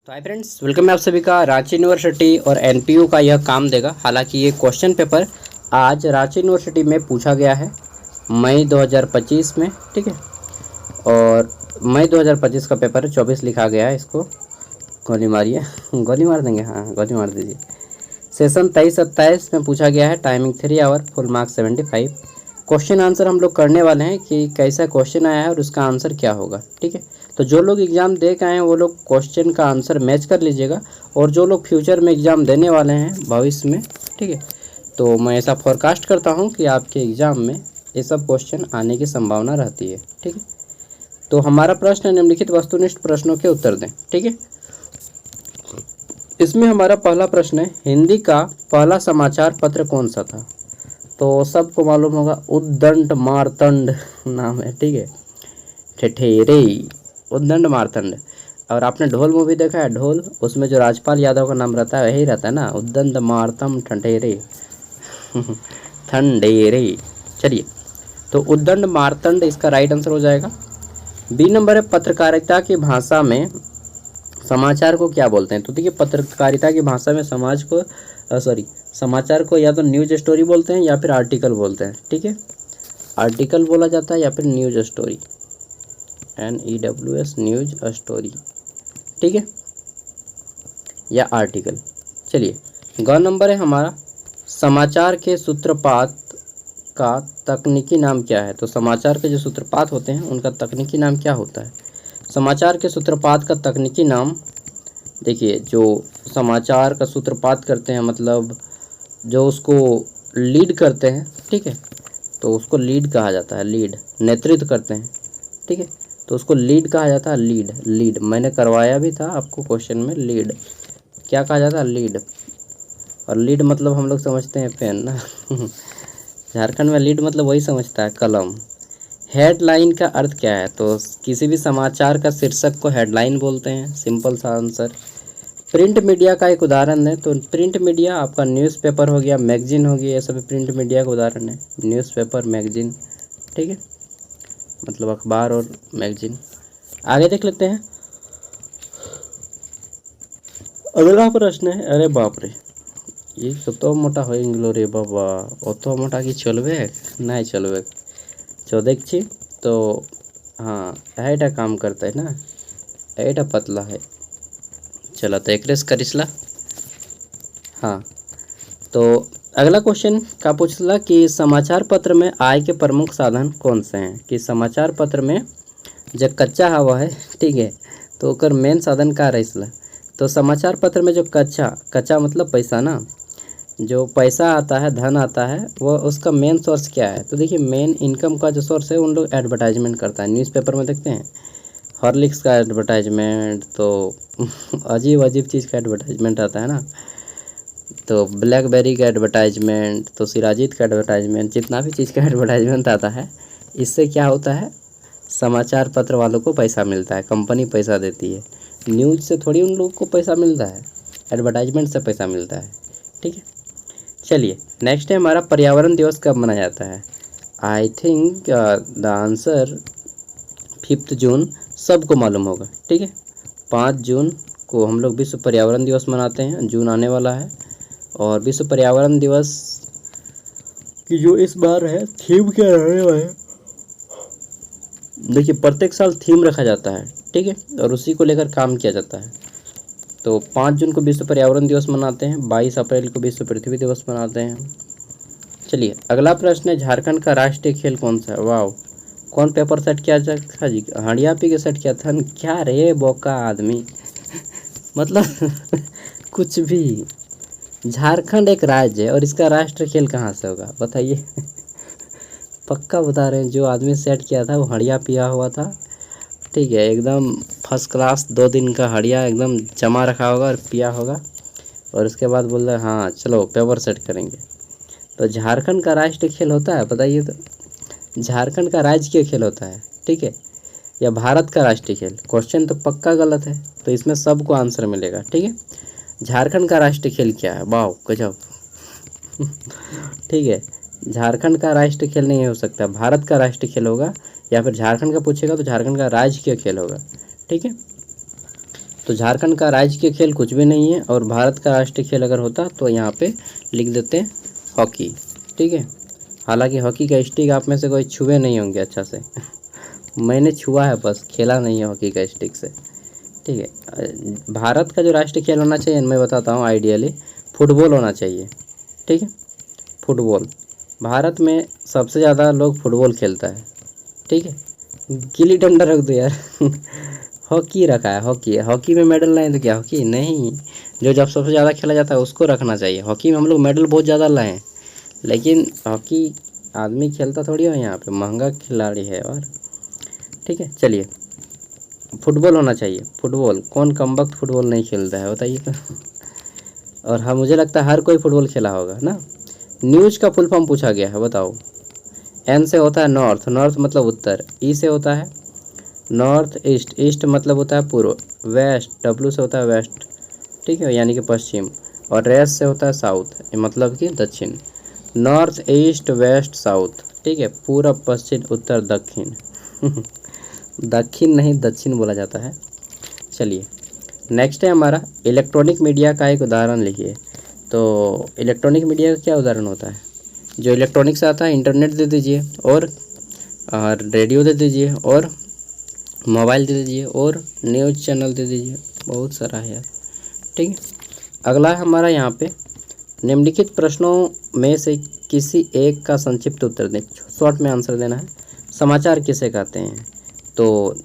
तो hi friends, welcome है आप सभी का। रांची यूनिवर्सिटी और एनपीयू का यह काम देगा। हालांकि ये क्वेश्चन पेपर आज रांची यूनिवर्सिटी में पूछा गया है मई 2025 में, ठीक है। और मई 2025 का पेपर 24 लिखा गया है। इसको गोली मारिए गोली मार देंगे, हाँ गोली मार दीजिए। सेशन 23-27 में पूछा गया है। Timing 3 hour, full marks 75। Question answer हम लोग करने वाले हैं कि कैसा क्वेश्चन आया है और उसका आंसर क्या होगा, ठीक है। तो जो लोग एग्ज़ाम दे के आए हैं वो लोग क्वेश्चन का आंसर मैच कर लीजिएगा, और जो लोग फ्यूचर में एग्ज़ाम देने वाले हैं भविष्य में, ठीक है, तो मैं ऐसा फोरकास्ट करता हूँ कि आपके एग्ज़ाम में ये सब क्वेश्चन आने की संभावना रहती है, ठीक है। तो हमारा प्रश्न है, निम्नलिखित वस्तुनिष्ठ प्रश्नों के उत्तर दें, ठीक है। इसमें हमारा पहला प्रश्न है, हिंदी का पहला समाचार पत्र कौन सा था? तो सबको मालूम होगा, उद्दंड मार्तंड नाम है, ठीक है। ठठेरे, उद्दंड मार्तंड। और आपने ढोल मूवी देखा है? ढोल, उसमें जो राजपाल यादव का नाम रहता है वही रहता है ना, उद्दंड मार्तम ठठेरे ठंडेरे। चलिए, तो उद्दंड मार्तंड इसका राइट आंसर हो जाएगा। बी नंबर है, पत्रकारिता की भाषा में समाचार को क्या बोलते हैं? तो देखिए, पत्रकारिता की भाषा में समाचार को या तो न्यूज स्टोरी बोलते हैं या फिर आर्टिकल बोलते हैं, ठीक है। आर्टिकल बोला जाता है या फिर news story, NEWS news story, ठीक है, या आर्टिकल। चलिए, ग नंबर है हमारा, समाचार के सूत्रपात का तकनीकी नाम क्या है? तो समाचार के जो सूत्रपात होते हैं उनका तकनीकी नाम क्या होता है? समाचार के सूत्रपात का तकनीकी नाम, देखिए, जो समाचार का सूत्रपात करते हैं, मतलब जो उसको लीड करते हैं, ठीक है, तो उसको लीड कहा जाता है। लीड, नेतृत्व करते हैं, ठीक है, तो उसको लीड कहा जाता है। लीड मैंने करवाया भी था आपको क्वेश्चन में। लीड क्या कहा जाता है? लीड। और लीड मतलब हम लोग समझते हैं पेन ना झारखंड में लीड मतलब वही समझता है, कलम। हेडलाइन का अर्थ क्या है? तो किसी भी समाचार का शीर्षक को हेडलाइन बोलते हैं, सिंपल सा आंसर। प्रिंट मीडिया का एक उदाहरण है, तो प्रिंट मीडिया आपका न्यूज़पेपर हो गया, मैगजीन हो गया, ये सब प्रिंट मीडिया का उदाहरण है। न्यूज़पेपर, मैगजीन, ठीक है, मतलब अखबार और मैगजीन। आगे देख लेते हैं। अगला प्रश्न है, अरे बाप रे, ये कतो मोटा हो गेलो रे बाबा, अत मोटा कि चलबे नहीं चलबे। जो देखी तो हाँ, एटा काम करता है ना, एटा पतला है। चलो तो एक रेस करिसला। हाँ, तो अगला क्वेश्चन का पूछला कि समाचार पत्र में आय के प्रमुख साधन कौन से हैं? कि समाचार पत्र में जो कच्चा हवा है, ठीक है, तो ओकर मेन साधन का रहिसला। तो समाचार पत्र में जो कच्चा मतलब पैसा ना, जो पैसा आता है, धन आता है, वो उसका मेन सोर्स क्या है? तो देखिए, मेन इनकम का जो सोर्स है उन लोग एडवर्टाइजमेंट करता है। न्यूज़पेपर में देखते हैं हॉर्लिक्स का एडवर्टाइजमेंट, तो अजीब अजीब चीज़ का एडवर्टाइजमेंट आता है ना, तो ब्लैकबेरी का एडवर्टाइजमेंट, तो सिराजीत का एडवर्टाइजमेंट, जितना भी चीज़ का एडवर्टाइजमेंट आता है, इससे क्या होता है? समाचार पत्र वालों को पैसा मिलता है, कंपनी पैसा देती है। न्यूज़ से थोड़ी उन लोगों को पैसा मिलता है, एडवर्टाइजमेंट से पैसा मिलता है, ठीक है। चलिए, नेक्स्ट है हमारा, पर्यावरण दिवस कब मनाया जाता है? आई थिंक द आंसर 5 जून सबको मालूम होगा, ठीक है। 5 जून को हम लोग विश्व पर्यावरण दिवस मनाते हैं। जून आने वाला है, और विश्व पर्यावरण दिवस की जो इस बार है, थीम क्या रहने वाला है? देखिए, प्रत्येक साल थीम रखा जाता है, ठीक है, और उसी को लेकर काम किया जाता है। तो 5 जून को विश्व पर्यावरण दिवस मनाते हैं, 22 अप्रैल को विश्व पृथ्वी दिवस मनाते हैं। चलिए, अगला प्रश्न है, झारखंड का राष्ट्रीय खेल कौन सा है? वाह, कौन पेपर सेट किया था जी? हंडिया पी के सेट किया था क्या रे बोका आदमी मतलब कुछ भी। झारखंड एक राज्य है और इसका राष्ट्रीय खेल कहाँ से होगा बताइए पक्का बता रहे हैं, जो आदमी सेट किया था वो हड़िया पिया हुआ था, ठीक है, एकदम फर्स्ट क्लास 2 दिन का हड़िया एकदम जमा रखा होगा और पिया होगा, और उसके बाद बोल रहे हाँ चलो पेपर सेट करेंगे। तो झारखंड का राष्ट्रीय खेल होता है, बताइए तो, झारखंड का राजकीय खेल होता है, ठीक है, या भारत का राष्ट्रीय खेल? क्वेश्चन तो पक्का गलत है, तो इसमें सबको आंसर मिलेगा, ठीक है। झारखंड का राष्ट्रीय खेल क्या है? वाह गजब ठीक है, झारखंड का राष्ट्रीय खेल नहीं हो सकता, भारत का राष्ट्रीय खेल होगा, या फिर झारखंड का पूछेगा तो झारखंड का राजकीय खेल होगा, ठीक है। तो झारखंड का राज्य के खेल कुछ भी नहीं है, और भारत का राष्ट्रीय खेल अगर होता तो यहाँ पे लिख देते हैं हॉकी। ठीक है, हालांकि हॉकी का स्टिक आप में से कोई छुए नहीं होंगे अच्छा से मैंने छुआ है, बस खेला नहीं है हॉकी का स्टिक से। ठीक है, भारत का जो राष्ट्रीय खेल होना चाहिए मैं बताता हूँ, आइडियली फुटबॉल होना चाहिए। ठीक है, फुटबॉल भारत में सबसे ज़्यादा लोग फुटबॉल खेलता है। ठीक है, गिल्ली डंडा रख दो यार हॉकी रखा है, हॉकी में मेडल लाए तो क्या हॉकी नहीं, जो जब सबसे ज़्यादा खेला जाता है उसको रखना चाहिए। हॉकी में हम लोग मेडल बहुत ज़्यादा लाए हैं, लेकिन हॉकी आदमी खेलता थोड़ी हो, यहाँ पे महंगा खिलाड़ी है। और ठीक है, चलिए फुटबॉल होना चाहिए। फुटबॉल कौन कमबख्त फुटबॉल नहीं खेलता है बताइए तो और हाँ, मुझे लगता है हर कोई फुटबॉल खेला होगा ना। न्यूज़ का फुल फॉर्म पूछा गया है, बताओ। एन से होता है नॉर्थ, नॉर्थ मतलब उत्तर। ई से होता है नॉर्थ ईस्ट, ईस्ट मतलब होता है पूर्व। वेस्ट, डब्ल्यू से होता है वेस्ट, ठीक है, यानी कि पश्चिम। और एस से होता है साउथ, मतलब कि दक्षिण। नॉर्थ ईस्ट वेस्ट साउथ, ठीक है, पूरब पश्चिम उत्तर दक्षिण दक्षिण नहीं दक्षिण बोला जाता है। चलिए नेक्स्ट है हमारा इलेक्ट्रॉनिक मीडिया का एक उदाहरण लिखिए। तो इलेक्ट्रॉनिक मीडिया का क्या उदाहरण होता है? जो इलेक्ट्रॉनिक से आता है, इंटरनेट दे दीजिए, और रेडियो दे दीजिए, और मोबाइल दे दीजिए, और न्यूज़ चैनल दे दीजिए, बहुत सारा है यार। ठीक है, अगला है हमारा यहाँ पे निम्नलिखित प्रश्नों में से किसी एक का संक्षिप्त उत्तर दें, शॉर्ट में आंसर देना है। समाचार किसे कहते हैं? तो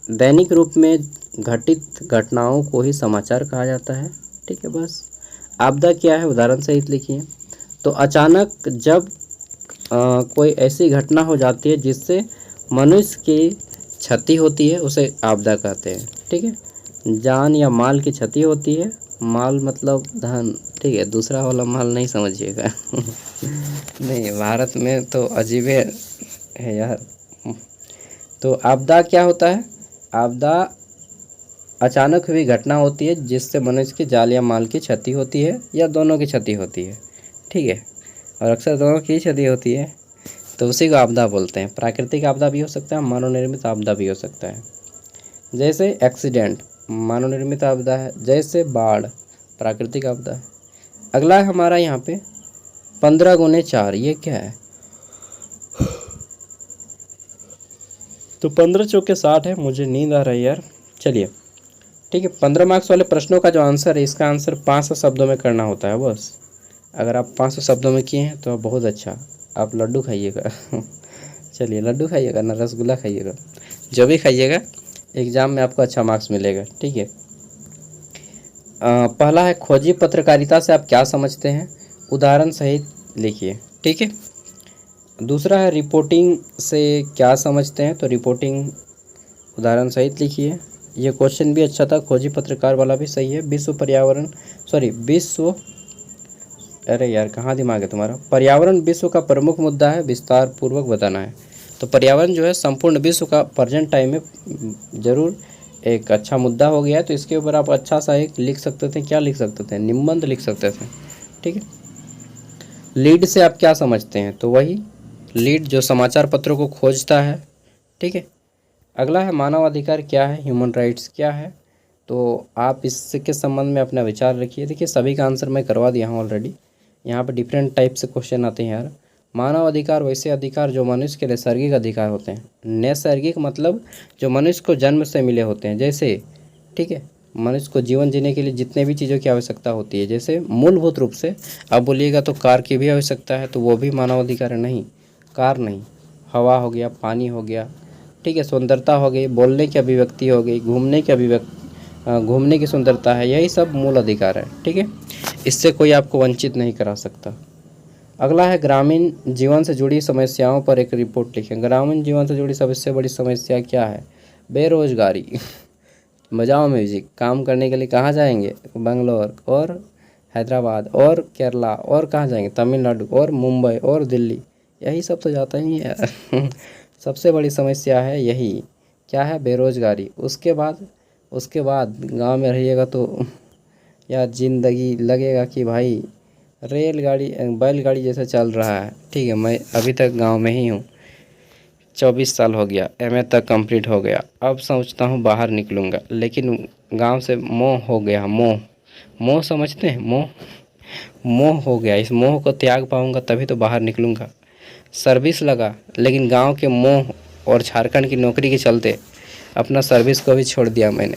दैनिक रूप में घटित घटनाओं को ही समाचार कहा जाता है। ठीक है, बस। आपदा क्या है, उदाहरण सहित लिखिए। तो अचानक जब कोई ऐसी घटना हो जाती है जिससे मनुष्य की क्षति होती है, उसे आपदा कहते हैं। ठीक है, जान या माल की क्षति होती है, माल मतलब धन। ठीक है, दूसरा वाला माल नहीं समझिएगा नहीं, भारत में तो अजीब है यार। तो आपदा क्या होता है? आपदा अचानक हुई घटना होती है जिससे मनुष्य की जान या माल की क्षति होती है, या दोनों की क्षति होती है। ठीक है, और अक्सर दोनों की क्षति होती है, तो उसी को आपदा बोलते हैं। प्राकृतिक आपदा भी हो सकता है, मानव निर्मित आपदा भी हो सकता है। जैसे एक्सीडेंट मानव निर्मित आपदा है, जैसे बाढ़ प्राकृतिक आपदा है। अगला है हमारा यहाँ पे 15 गुने 4, ये क्या है? तो 15 चौके 60 है, मुझे नींद आ रही है यार। चलिए ठीक है, 15 मार्क्स वाले प्रश्नों का जो आंसर है, इसका आंसर 500 शब्दों में करना होता है बस। अगर आप 500 शब्दों में किए हैं तो बहुत अच्छा, आप लड्डू खाइएगा चलिए लड्डू खाइएगा ना, रसगुल्ला खाइएगा, जो भी खाइएगा, एग्ज़ाम में आपको अच्छा मार्क्स मिलेगा। ठीक है, पहला है खोजी पत्रकारिता से आप क्या समझते हैं, उदाहरण सहित लिखिए। ठीक है, दूसरा है रिपोर्टिंग से क्या समझते हैं, तो रिपोर्टिंग उदाहरण सहित लिखिए। ये क्वेश्चन भी अच्छा था, खोजी पत्रकार वाला भी सही है। विश्व अरे यार कहाँ दिमाग है तुम्हारा। पर्यावरण विश्व का प्रमुख मुद्दा है, विस्तार पूर्वक बताना है। तो पर्यावरण जो है संपूर्ण विश्व का प्रेजेंट टाइम में ज़रूर एक अच्छा मुद्दा हो गया है। तो इसके ऊपर आप अच्छा सा एक लिख सकते थे, क्या लिख सकते थे, निबंध लिख सकते थे। ठीक है, लीड से आप क्या समझते हैं, तो वही लीड जो समाचार पत्रों को खोजता है। ठीक है, अगला है मानव अधिकार क्या है, ह्यूमन राइट्स क्या है। तो आप इसके संबंध में अपना विचार रखिए। देखिए सभी का आंसर मैं करवा दिया हूँ ऑलरेडी। यहाँ पे डिफरेंट टाइप से क्वेश्चन आते हैं यार। मानव अधिकार वैसे अधिकार जो मनुष्य के नैसर्गिक अधिकार होते हैं। नैसर्गिक मतलब जो मनुष्य को जन्म से मिले होते हैं, जैसे ठीक है, मनुष्य को जीवन जीने के लिए जितने भी चीज़ों की आवश्यकता होती है, जैसे मूलभूत रूप से आप बोलिएगा तो कार की भी आवश्यकता है, तो वो भी मानव अधिकार है। नहीं, कार नहीं, हवा हो गया, पानी हो गया, ठीक है, सुंदरता हो गई, बोलने की अभिव्यक्ति हो गई, घूमने की सुंदरता है, यही सब मूल अधिकार है। ठीक है, इससे कोई आपको वंचित नहीं करा सकता। अगला है ग्रामीण जीवन से जुड़ी समस्याओं पर एक रिपोर्ट लिखें। ग्रामीण जीवन से जुड़ी सबसे बड़ी समस्या क्या है? बेरोजगारी बजाओ म्यूजिक। काम करने के लिए कहाँ जाएंगे? बंगलोर और हैदराबाद और केरला, और कहाँ जाएंगे? तमिलनाडु और मुंबई और दिल्ली, यही सब तो जाता ही है सबसे बड़ी समस्या है यही, क्या है? बेरोजगारी। उसके बाद गांव में रहिएगा तो यार ज़िंदगी लगेगा कि भाई रेलगाड़ी बैलगाड़ी जैसा चल रहा है। ठीक है, मैं अभी तक गांव में ही हूँ। 24 साल हो गया, एमए तक कंप्लीट हो गया। अब सोचता हूँ बाहर निकलूँगा, लेकिन गांव से मोह हो गया। मोह, मोह समझते हैं? मोह, मोह हो गया। इस मोह को त्याग पाऊँगा तभी तो बाहर निकलूँगा। सर्विस लगा, लेकिन गांव के मोह और झारखंड की नौकरी के चलते अपना सर्विस को भी छोड़ दिया मैंने।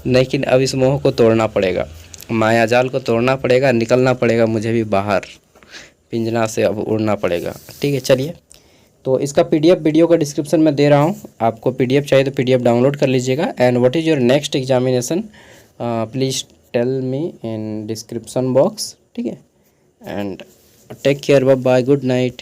लेकिन अब इस मोह को तोड़ना पड़ेगा, मायाजाल को तोड़ना पड़ेगा, निकलना पड़ेगा मुझे भी बाहर, पिंजरा से अब उड़ना पड़ेगा। ठीक है, चलिए। तो इसका पीडीएफ वीडियो का डिस्क्रिप्शन में दे रहा हूँ, आपको पीडीएफ चाहिए तो पीडीएफ डाउनलोड कर लीजिएगा। And what is your next examination, please tell me in description box. ठीक है, and take care, bye bye, good night.